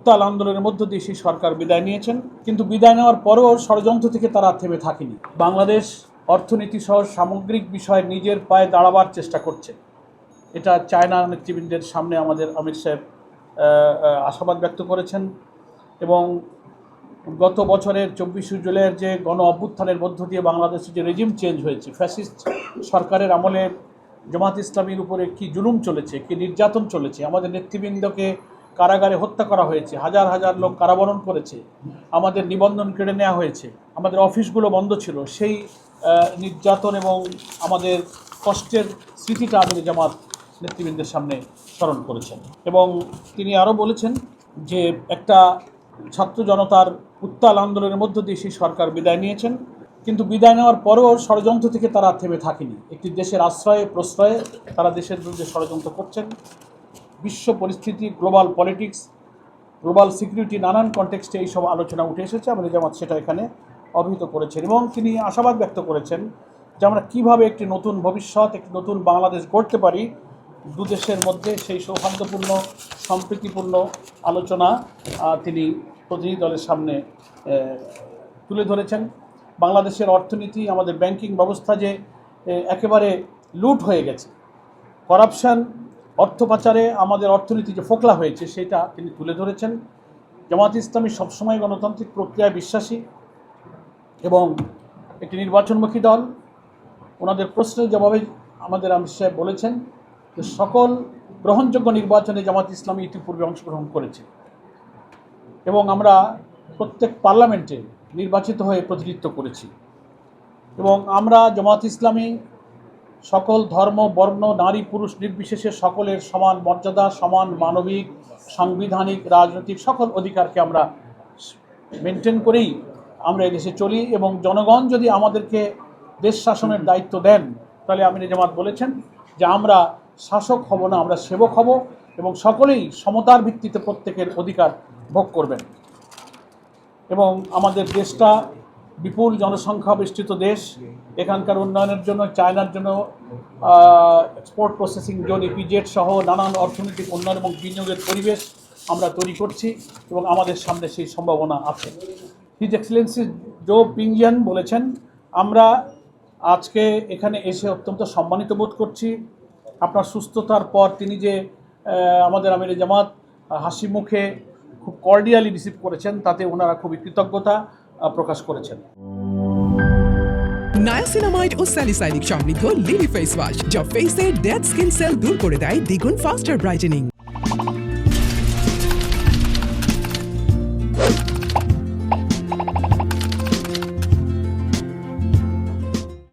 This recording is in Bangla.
উত্তাল আন্দোলনের মধ্য দিয়ে সেই সরকার বিদায় নিয়েছেন, কিন্তু বিদায় নেওয়ার পরেও ষড়যন্ত্র থেকে তারা থেমে থাকেনি। বাংলাদেশ অর্থনীতি সহ সামগ্রিক বিষয়ে নিজের পায়ে দাঁড়াবার চেষ্টা করছে। এটা চায়না নেতৃবৃন্দের সামনে আমাদের অমিত সাহেব আশাবাদ ব্যক্ত করেছেন। এবং গত বছরের 24শে জুলাইয়ের যে গণ অভ্যুত্থানের মধ্য দিয়ে বাংলাদেশে যে রেজিম চেঞ্জ হয়েছে, ফ্যাসিস্ট সরকারের আমলে জামাত ইসলামীর উপরে কি জুলুম চলেছে, কি নির্যাতন চলেছে, আমাদের নেতৃবৃন্দকে কারাগারে হত্যা করা হয়েছে, হাজার হাজার লোক কারাবরণ করেছে, আমাদের নিবন্ধন কেড়ে নেওয়া হয়েছে, আমাদের অফিসগুলো বন্ধ ছিল, সেই নির্যাতন এবং আমাদের কষ্টের স্মৃতিটা আমিরে জামাত নেতৃবৃন্দের সামনে স্মরণ করেছেন। এবং তিনি আরও বলেছেন যে একটা ছাত্র জনতার উত্তাল আন্দোলনের মধ্য দিয়ে সেই সরকার বিদায় নিয়েছেন, কিন্তু বিদায় নেওয়ার পরেও ষড়যন্ত্র থেকে তারা থেমে থাকেনি। একটি দেশের আশ্রয়ে প্রশ্রয়ে তারা দেশের বিরুদ্ধে ষড়যন্ত্র করছেন। বিশ্ব পরিস্থিতি, গ্লোবাল পলিটিক্স, গ্লোবাল সিকিউরিটি, নানান কনটেক্সটে এইসব আলোচনা উঠে এসেছে। আমিরে জামাত সেটা এখানে অবহিত করেছেন এবং তিনি আশাবাদ ব্যক্ত করেছেন যে আমরা কীভাবে একটি নতুন ভবিষ্যৎ, একটি নতুন বাংলাদেশ গড়তে পারি দু দেশের মধ্যে, সেই সৌহার্দ্যপূর্ণ সম্প্রীতিপূর্ণ আলোচনা তিনি প্রতিনিধি দলের সামনে তুলে ধরেছেন। বাংলাদেশের অর্থনীতি, আমাদের ব্যাংকিং ব্যবস্থা যে একেবারে লুট হয়ে গেছে, করাপশন, অর্থ পাচারে আমাদের অর্থনীতি যে ফোকলা হয়েছে, সেটা তিনি তুলে ধরেছেন। জামাত ইসলামী সবসময় গণতান্ত্রিক প্রক্রিয়ায় বিশ্বাসী এবং একটি নির্বাচনমুখী দল। ওনাদের প্রশ্নের জবাবে আমাদের আমির সাহেব বলেছেন যে সকল গ্রহণযোগ্য নির্বাচনে জামাত ইসলামী ইতিপূর্বে অংশগ্রহণ করেছে এবং আমরা প্রত্যেক পার্লামেন্টে নির্বাচিত হয়ে প্রতিনিধিত্ব করেছি এবং আমরা জামাত ইসলামী সকল ধর্ম, বর্ণ, নারী, পুরুষ নির্বিশেষে সকলের সমান মর্যাদা, সমান মানবিক, সাংবিধানিক, রাজনৈতিক সকল অধিকারকে আমরা মেনটেন করেই আমরা এই দেশে চলি এবং জনগণ যদি আমাদেরকে দেশ শাসনের দায়িত্ব দেন, তাহলে আমিরে জামাত বলেছেন যে আমরা শাসক হব না, আমরা সেবক হব এবং সকলেই সমতার ভিত্তিতে প্রত্যেকের অধিকার ভোগ করবেন। এবং আমাদের দেশটা বিপুল জনসংখ্যা বেষ্টিত দেশ, এখানকার উন্নয়নের জন্য চায়নার জন্য এক্সপোর্ট প্রসেসিং জোন, ইপিজেড সহ নানান অর্থনৈতিক উন্নয়ন এবং বিনিয়োগের পরিবেশ আমরা তৈরি করছি এবং আমাদের সামনে সেই সম্ভাবনা আছে। হিজ এক্সেলেন্সি জো পিংজিয়ান বলেছেন, আমরা আজকে এখানে এসে অত্যন্ত সম্মানিত বোধ করছি। আপনার সুস্থতার পর তিনি যে আমাদের আমিরে জামাত হাসি মুখে খুব কর্ডিয়ালি রিসিভ করেছেন, তাতে ওনারা খুবই কৃতজ্ঞতা প্রকাশ করেছেন। নায়াসিনামাইড ও স্যালিসাইলিক সমৃদ্ধ লিলি ফেস ওয়াশ, যা ফেসের ডেড স্কিন সেল দূর করে দেয় দ্বিগুণ ফাস্টার ব্রাইটেনিং।